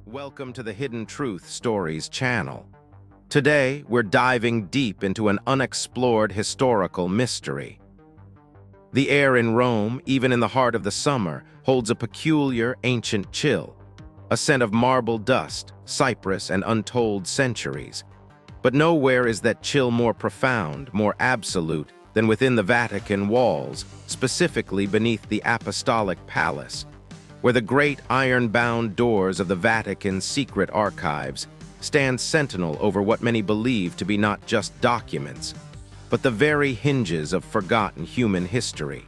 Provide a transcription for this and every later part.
Welcome to the Hidden Truth Stories channel. Today, we're diving deep into an unexplored historical mystery. The air in Rome, even in the heart of the summer, holds a peculiar ancient chill, a scent of marble dust, cypress, and untold centuries. But nowhere is that chill more profound, more absolute, than within the Vatican walls, specifically beneath the Apostolic Palace, where the great iron-bound doors of the Vatican's secret archives stand sentinel over what many believe to be not just documents, but the very hinges of forgotten human history.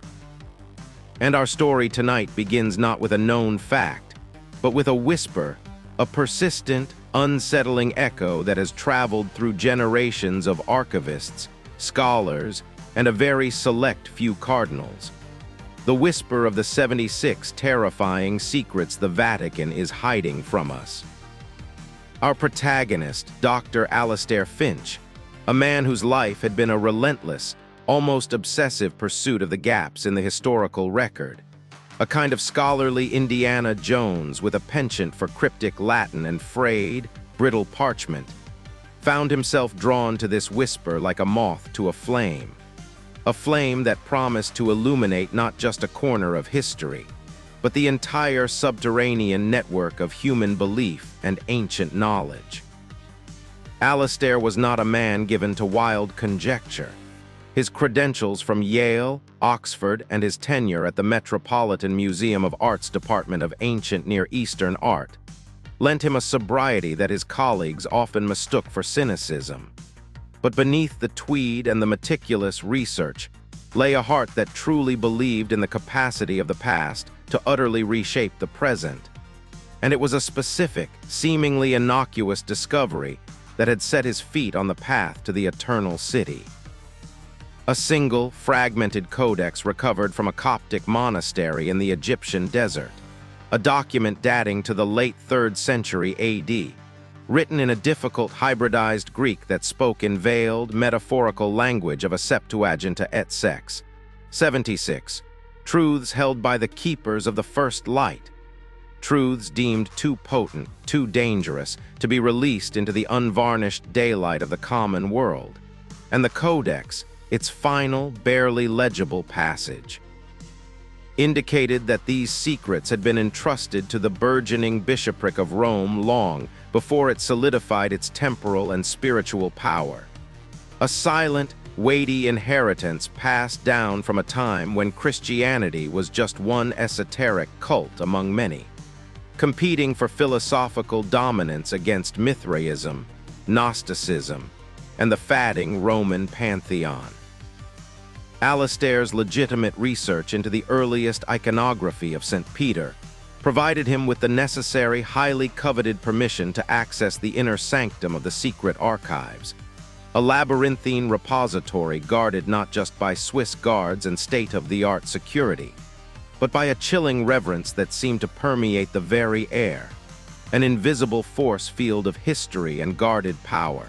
And our story tonight begins not with a known fact, but with a whisper, a persistent, unsettling echo that has traveled through generations of archivists, scholars, and a very select few cardinals. The whisper of the 76 terrifying secrets the Vatican is hiding from us. Our protagonist, Dr. Alastair Finch, a man whose life had been a relentless, almost obsessive pursuit of the gaps in the historical record, a kind of scholarly Indiana Jones with a penchant for cryptic Latin and frayed, brittle parchment, found himself drawn to this whisper like a moth to a flame that promised to illuminate not just a corner of history, but the entire subterranean network of human belief and ancient knowledge. Alastair was not a man given to wild conjecture. His credentials from Yale, Oxford, and his tenure at the Metropolitan Museum of Art's Department of Ancient Near Eastern Art lent him a sobriety that his colleagues often mistook for cynicism. But beneath the tweed and the meticulous research lay a heart that truly believed in the capacity of the past to utterly reshape the present. And it was a specific, seemingly innocuous discovery that had set his feet on the path to the Eternal City. A single, fragmented codex recovered from a Coptic monastery in the Egyptian desert, a document dating to the late 3rd century AD, written in a difficult hybridized Greek that spoke in veiled, metaphorical language of a Septuaginta et sex. 76. Truths held by the keepers of the first light. Truths deemed too potent, too dangerous, to be released into the unvarnished daylight of the common world. And the Codex, its final, barely legible passage, indicated that these secrets had been entrusted to the burgeoning bishopric of Rome long before it solidified its temporal and spiritual power. A silent, weighty inheritance passed down from a time when Christianity was just one esoteric cult among many, competing for philosophical dominance against Mithraism, Gnosticism, and the fading Roman pantheon. Alastair's legitimate research into the earliest iconography of St. Peter provided him with the necessary, highly coveted permission to access the inner sanctum of the secret archives, a labyrinthine repository guarded not just by Swiss guards and state-of-the-art security, but by a chilling reverence that seemed to permeate the very air, an invisible force field of history and guarded power.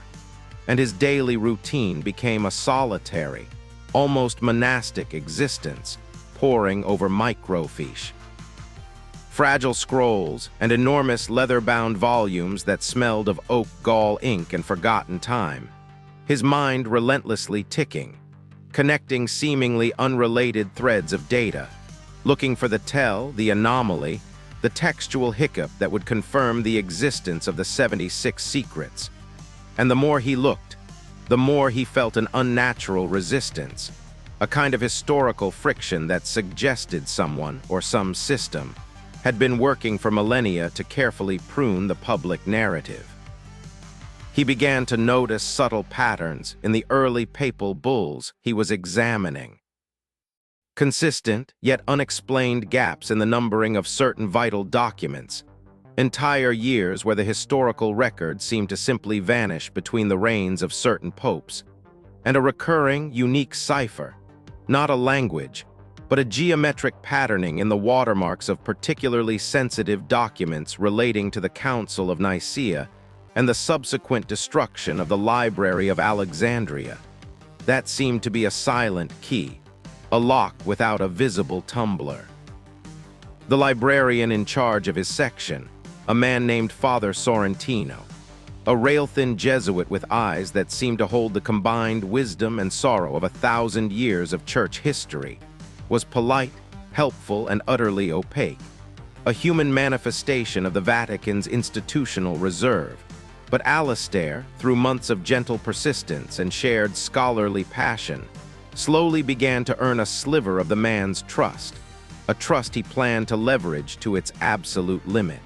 And his daily routine became a solitary, almost monastic existence, poring over microfiche, fragile scrolls, and enormous leather-bound volumes that smelled of oak gall ink and forgotten time, his mind relentlessly ticking, connecting seemingly unrelated threads of data, looking for the tell, the anomaly, the textual hiccup that would confirm the existence of the 76 secrets. And the more he looked, the more he felt an unnatural resistance, a kind of historical friction that suggested someone or some system had been working for millennia to carefully prune the public narrative. He began to notice subtle patterns in the early papal bulls he was examining. Consistent, yet unexplained gaps in the numbering of certain vital documents, entire years where the historical record seemed to simply vanish between the reigns of certain popes, and a recurring, unique cipher, not a language, but a geometric patterning in the watermarks of particularly sensitive documents relating to the Council of Nicaea and the subsequent destruction of the Library of Alexandria. That seemed to be a silent key, a lock without a visible tumbler. The librarian in charge of his section, a man named Father Sorrentino, a rail-thin Jesuit with eyes that seemed to hold the combined wisdom and sorrow of 1,000 years of church history, was polite, helpful, and utterly opaque, a human manifestation of the Vatican's institutional reserve. But Alastair, through months of gentle persistence and shared scholarly passion, slowly began to earn a sliver of the man's trust, a trust he planned to leverage to its absolute limit.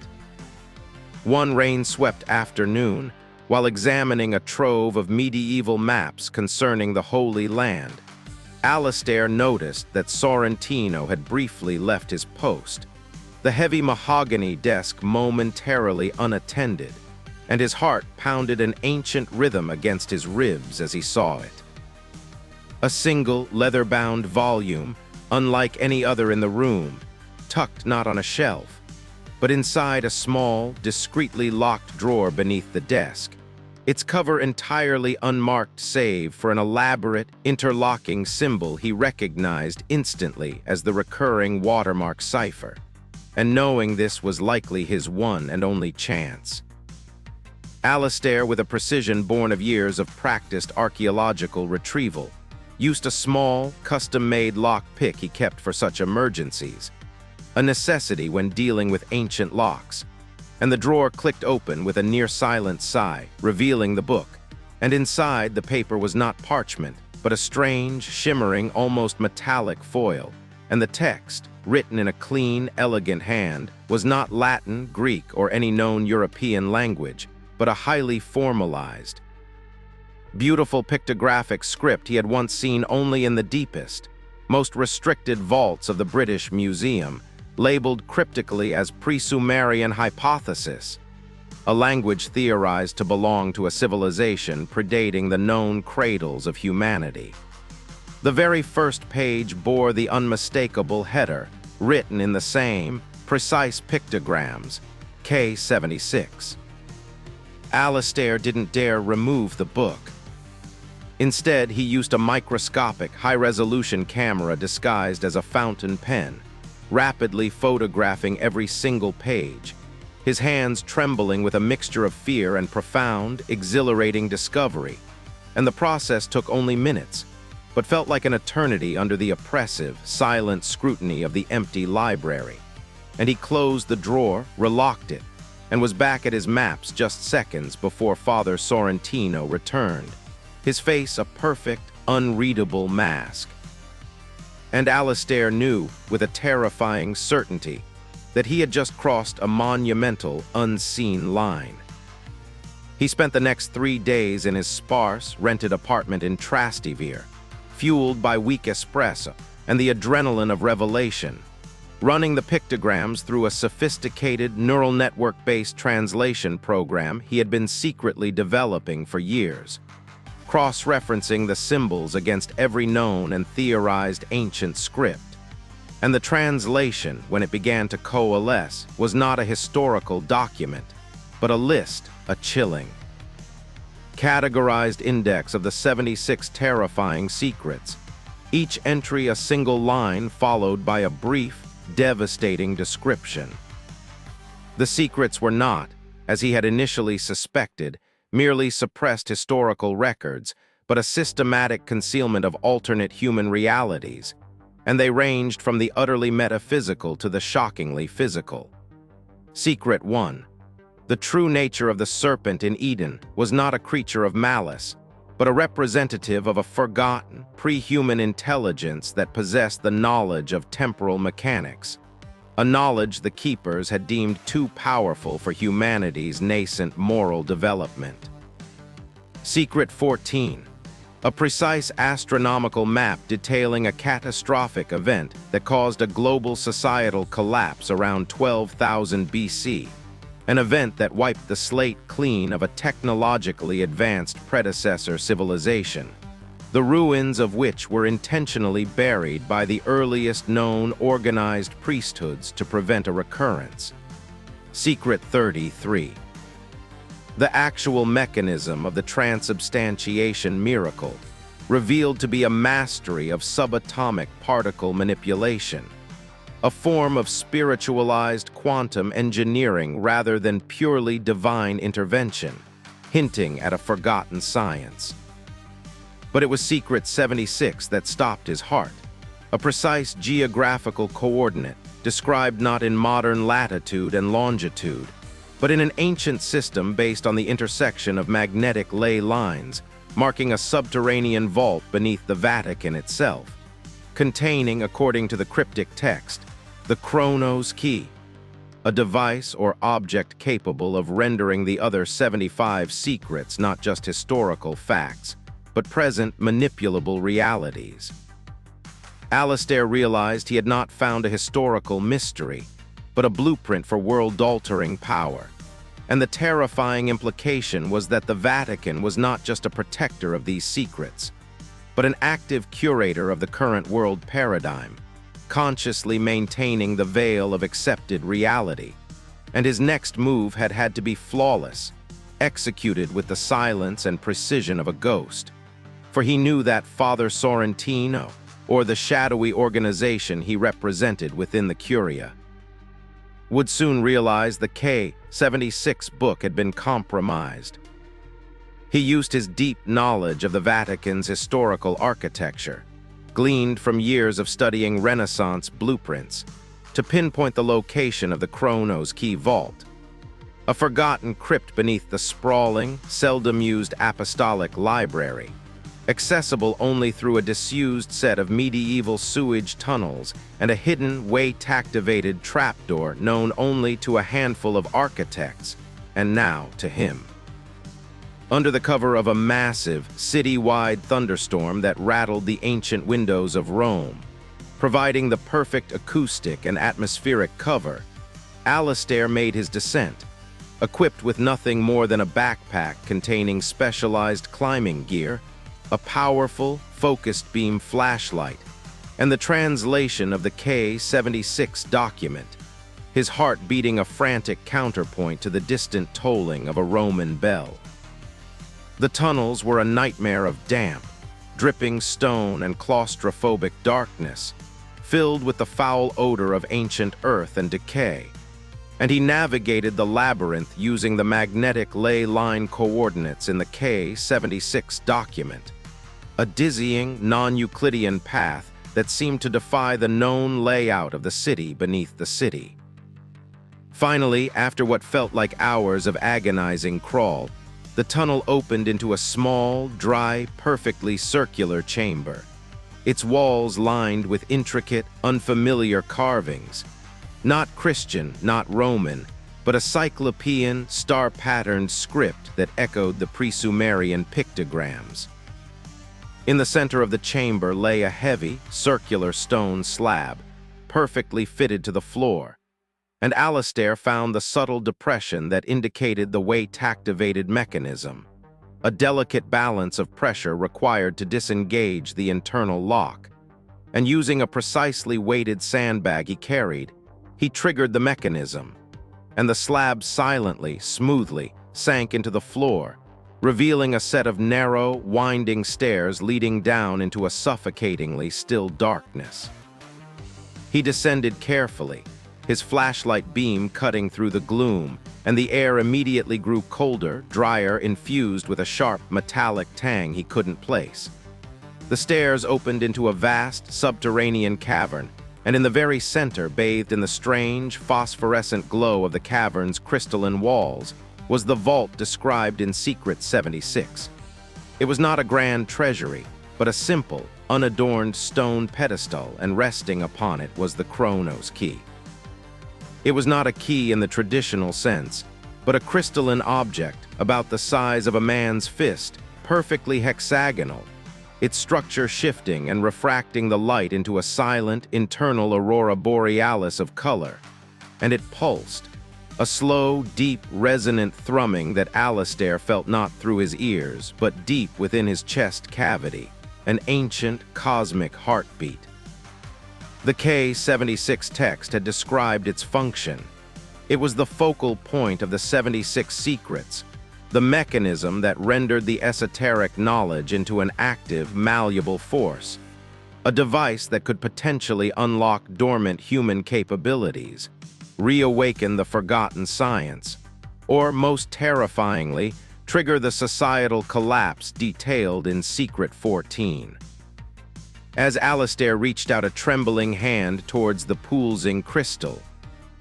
One rain-swept afternoon, while examining a trove of medieval maps concerning the Holy Land, Alastair noticed that Sorrentino had briefly left his post, the heavy mahogany desk momentarily unattended, and his heart pounded an ancient rhythm against his ribs as he saw it. A single leather-bound volume, unlike any other in the room, tucked not on a shelf, but inside a small, discreetly locked drawer beneath the desk, its cover entirely unmarked save for an elaborate, interlocking symbol he recognized instantly as the recurring watermark cipher. And knowing this was likely his one and only chance, Alastair, with a precision born of years of practiced archaeological retrieval, used a small, custom-made lock pick he kept for such emergencies, a necessity when dealing with ancient locks, and the drawer clicked open with a near-silent sigh, revealing the book, and inside the paper was not parchment, but a strange, shimmering, almost metallic foil, and the text, written in a clean, elegant hand, was not Latin, Greek, or any known European language, but a highly formalized, beautiful pictographic script he had once seen only in the deepest, most restricted vaults of the British Museum, labeled cryptically as Pre-Sumerian Hypothesis, a language theorized to belong to a civilization predating the known cradles of humanity. The very first page bore the unmistakable header, written in the same, precise pictograms, K76. Alastair didn't dare remove the book. Instead, he used a microscopic, high-resolution camera disguised as a fountain pen, rapidly photographing every single page, his hands trembling with a mixture of fear and profound, exhilarating discovery. And the process took only minutes, but felt like an eternity under the oppressive, silent scrutiny of the empty library. And he closed the drawer, relocked it, and was back at his maps just seconds before Father Sorrentino returned, his face a perfect, unreadable mask. And Alastair knew, with a terrifying certainty, that he had just crossed a monumental, unseen line. He spent the next 3 days in his sparse, rented apartment in Trastevere, fueled by weak espresso and the adrenaline of revelation, running the pictograms through a sophisticated neural network-based translation program he had been secretly developing for years, cross-referencing the symbols against every known and theorized ancient script. And the translation, when it began to coalesce, was not a historical document, but a list, a chilling, categorized index of the 76 terrifying secrets, each entry a single line followed by a brief, devastating description. The secrets were not, as he had initially suspected, merely suppressed historical records, but a systematic concealment of alternate human realities, and they ranged from the utterly metaphysical to the shockingly physical. Secret 1. The true nature of the serpent in Eden was not a creature of malice, but a representative of a forgotten, pre-human intelligence that possessed the knowledge of temporal mechanics, a knowledge the keepers had deemed too powerful for humanity's nascent moral development. Secret 14. A precise astronomical map detailing a catastrophic event that caused a global societal collapse around 12,000 BC, an event that wiped the slate clean of a technologically advanced predecessor civilization, the ruins of which were intentionally buried by the earliest known organized priesthoods to prevent a recurrence. Secret 33. The actual mechanism of the transubstantiation miracle, revealed to be a mastery of subatomic particle manipulation, a form of spiritualized quantum engineering rather than purely divine intervention, hinting at a forgotten science. But it was Secret 76 that stopped his heart, a precise geographical coordinate described not in modern latitude and longitude, but in an ancient system based on the intersection of magnetic ley lines, marking a subterranean vault beneath the Vatican itself, containing, according to the cryptic text, the Chronos Key, a device or object capable of rendering the other 75 secrets not just historical facts, but present manipulable realities. Alistair realized he had not found a historical mystery, but a blueprint for world-altering power. And the terrifying implication was that the Vatican was not just a protector of these secrets, but an active curator of the current world paradigm, consciously maintaining the veil of accepted reality. And his next move had to be flawless, executed with the silence and precision of a ghost. For he knew that Father Sorrentino, or the shadowy organization he represented within the Curia, would soon realize the K-76 book had been compromised. He used his deep knowledge of the Vatican's historical architecture, gleaned from years of studying Renaissance blueprints, to pinpoint the location of the Chronos Key Vault, a forgotten crypt beneath the sprawling, seldom-used apostolic library, accessible only through a disused set of medieval sewage tunnels and a hidden, weight-activated trapdoor known only to a handful of architects, and now to him. Under the cover of a massive, city-wide thunderstorm that rattled the ancient windows of Rome, providing the perfect acoustic and atmospheric cover, Alistair made his descent, equipped with nothing more than a backpack containing specialized climbing gear, a powerful, focused beam flashlight, and the translation of the K-76 document, his heart beating a frantic counterpoint to the distant tolling of a Roman bell. The tunnels were a nightmare of damp, dripping stone and claustrophobic darkness, filled with the foul odor of ancient earth and decay, and he navigated the labyrinth using the magnetic ley line coordinates in the K-76 document, a dizzying, non-Euclidean path that seemed to defy the known layout of the city beneath the city. Finally, after what felt like hours of agonizing crawl, the tunnel opened into a small, dry, perfectly circular chamber, its walls lined with intricate, unfamiliar carvings, not Christian, not Roman, but a cyclopean, star-patterned script that echoed the pre-Sumerian pictograms. In the center of the chamber lay a heavy, circular stone slab, perfectly fitted to the floor, and Alistair found the subtle depression that indicated the weight-activated mechanism, a delicate balance of pressure required to disengage the internal lock. And using a precisely weighted sandbag he carried, he triggered the mechanism, and the slab silently, smoothly, sank into the floor, revealing a set of narrow, winding stairs leading down into a suffocatingly still darkness. He descended carefully, his flashlight beam cutting through the gloom, and the air immediately grew colder, drier, infused with a sharp, metallic tang he couldn't place. The stairs opened into a vast, subterranean cavern, and in the very center, bathed in the strange, phosphorescent glow of the cavern's crystalline walls, was the vault described in Secret 76. It was not a grand treasury, but a simple, unadorned stone pedestal, and resting upon it was the Chronos Key. It was not a key in the traditional sense, but a crystalline object about the size of a man's fist, perfectly hexagonal, its structure shifting and refracting the light into a silent, internal aurora borealis of color. And it pulsed, a slow, deep, resonant thrumming that Alistair felt not through his ears, but deep within his chest cavity, an ancient, cosmic heartbeat. The K-76 text had described its function. It was the focal point of the 76 secrets, the mechanism that rendered the esoteric knowledge into an active, malleable force. a device that could potentially unlock dormant human capabilities, reawaken the forgotten science, or, most terrifyingly, trigger the societal collapse detailed in Secret 14. As Alistair reached out a trembling hand towards the pulsing crystal,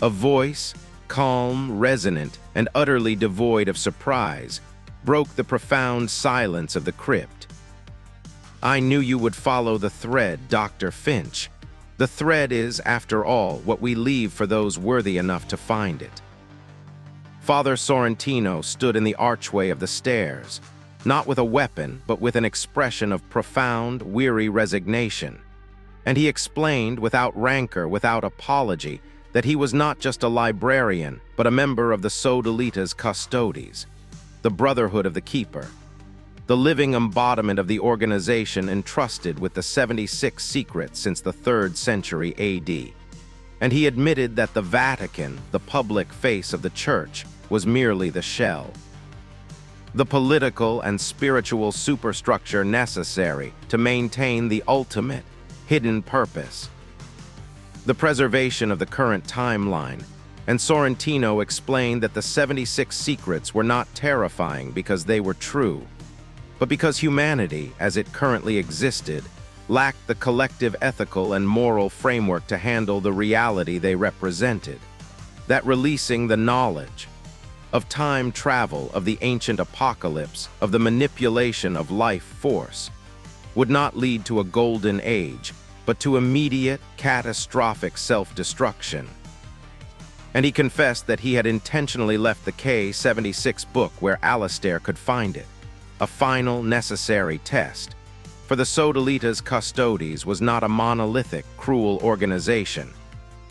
a voice, calm, resonant, and utterly devoid of surprise, broke the profound silence of the crypt. "I knew you would follow the thread, Dr. Finch. The thread is, after all, what we leave for those worthy enough to find it." Father Sorrentino stood in the archway of the stairs, not with a weapon, but with an expression of profound, weary resignation. And he explained, without rancor, without apology, that he was not just a librarian, but a member of the Sodalita's Custodes, the Brotherhood of the Keeper, the living embodiment of the organization entrusted with the 76 secrets since the 3rd century AD. And he admitted that the Vatican, the public face of the Church, was merely the shell, the political and spiritual superstructure necessary to maintain the ultimate, hidden purpose, the preservation of the current timeline. And Sorrentino explained that the 76 secrets were not terrifying because they were true, but because humanity, as it currently existed, lacked the collective ethical and moral framework to handle the reality they represented. That releasing the knowledge of time travel, of the ancient apocalypse, of the manipulation of life force, would not lead to a golden age, but to immediate, catastrophic self-destruction. And he confessed that he had intentionally left the K-76 book where Alistair could find it, a final, necessary test. For the Sodalita's Custodes was not a monolithic, cruel organization,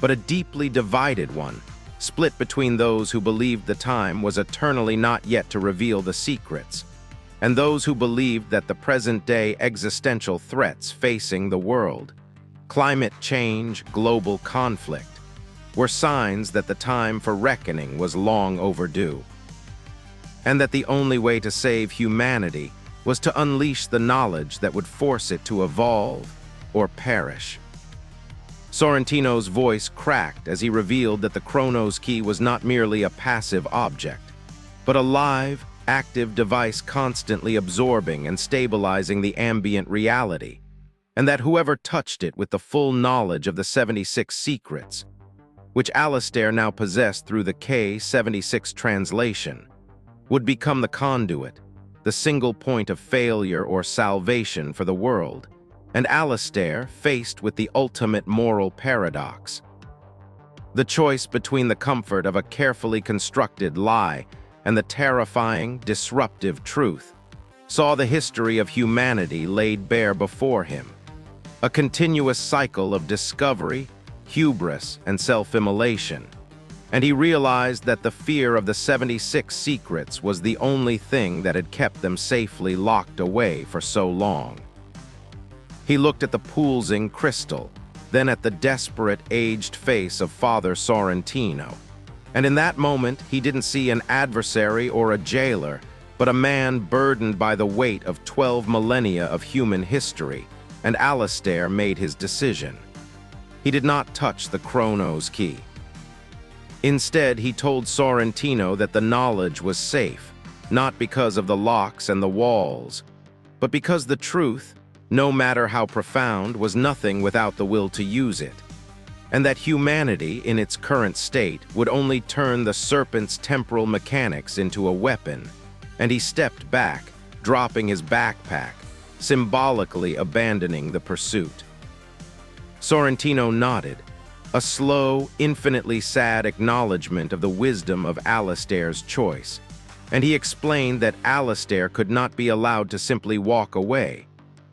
but a deeply divided one, split between those who believed the time was eternally not yet to reveal the secrets, and those who believed that the present-day existential threats facing the world, climate change, global conflict, were signs that the time for reckoning was long overdue, and that the only way to save humanity was to unleash the knowledge that would force it to evolve or perish. Sorrentino's voice cracked as he revealed that the Chronos Key was not merely a passive object, but a live, active device constantly absorbing and stabilizing the ambient reality, and that whoever touched it with the full knowledge of the 76 secrets, which Alistair now possessed through the K-76 translation, would become the conduit, the single point of failure or salvation for the world. And Alistair, faced with the ultimate moral paradox, the choice between the comfort of a carefully constructed lie and the terrifying, disruptive truth, saw the history of humanity laid bare before him, a continuous cycle of discovery, hubris, and self-immolation. And he realized that the fear of the 76 secrets was the only thing that had kept them safely locked away for so long. He looked at the pulsing crystal, then at the desperate, aged face of Father Sorrentino. And in that moment, he didn't see an adversary or a jailer, but a man burdened by the weight of 12 millennia of human history, and Alistair made his decision. He did not touch the Chronos Key. Instead, he told Sorrentino that the knowledge was safe, not because of the locks and the walls, but because the truth, no matter how profound, was nothing without the will to use it, and that humanity, in its current state, would only turn the serpent's temporal mechanics into a weapon. And he stepped back, dropping his backpack, symbolically abandoning the pursuit. Sorrentino nodded, a slow, infinitely sad acknowledgement of the wisdom of Alistair's choice, and he explained that Alistair could not be allowed to simply walk away,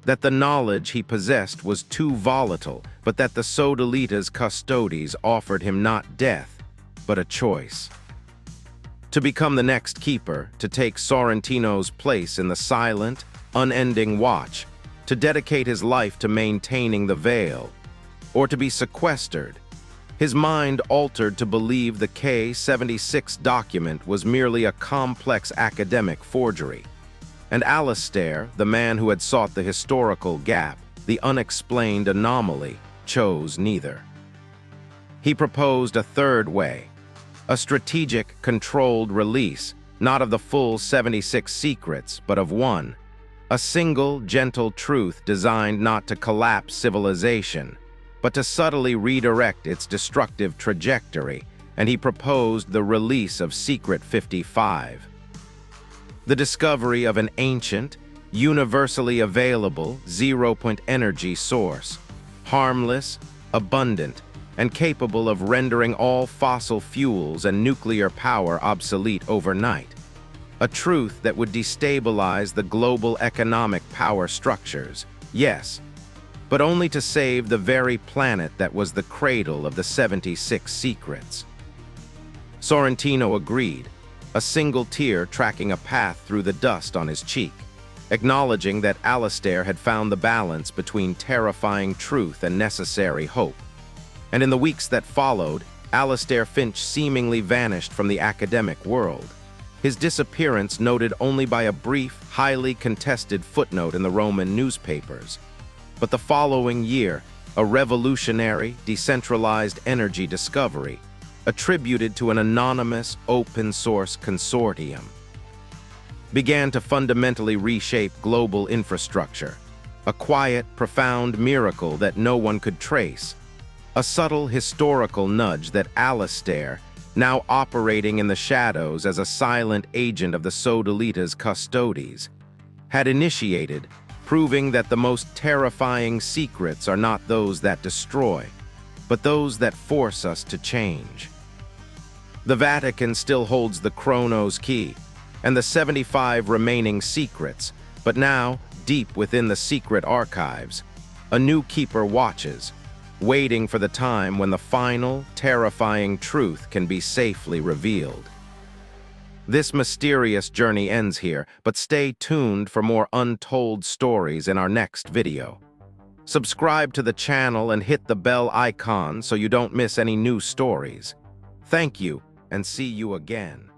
that the knowledge he possessed was too volatile, but that the Sodalita's Custodes offered him not death, but a choice. To become the next keeper, to take Sorrentino's place in the silent, unending watch, to dedicate his life to maintaining the veil, or to be sequestered. His mind altered to believe the K-76 document was merely a complex academic forgery. And Alistair, the man who had sought the historical gap, the unexplained anomaly, chose neither. He proposed a third way, a strategic, controlled release, not of the full 76 secrets, but of one, a single, gentle truth designed not to collapse civilization, but to subtly redirect its destructive trajectory, and he proposed the release of Secret 55. The discovery of an ancient, universally available zero-point energy source, harmless, abundant, and capable of rendering all fossil fuels and nuclear power obsolete overnight. A truth that would destabilize the global economic power structures, yes, but only to save the very planet that was the cradle of the 76 secrets. Sorrentino agreed, a single tear tracking a path through the dust on his cheek, acknowledging that Alistair had found the balance between terrifying truth and necessary hope. And in the weeks that followed, Alistair Finch seemingly vanished from the academic world, his disappearance noted only by a brief, highly contested footnote in the Roman newspapers. But the following year, a revolutionary, decentralized energy discovery, attributed to an anonymous, open-source consortium, began to fundamentally reshape global infrastructure, a quiet, profound miracle that no one could trace, a subtle historical nudge that Alistair, now operating in the shadows as a silent agent of the Sodalita's custodies, had initiated, proving that the most terrifying secrets are not those that destroy, but those that force us to change. The Vatican still holds the Chronos key, and the 75 remaining secrets, but now, deep within the secret archives, a new keeper watches, waiting for the time when the final, terrifying truth can be safely revealed. This mysterious journey ends here, but stay tuned for more untold stories in our next video. Subscribe to the channel and hit the bell icon so you don't miss any new stories. Thank you, and see you again.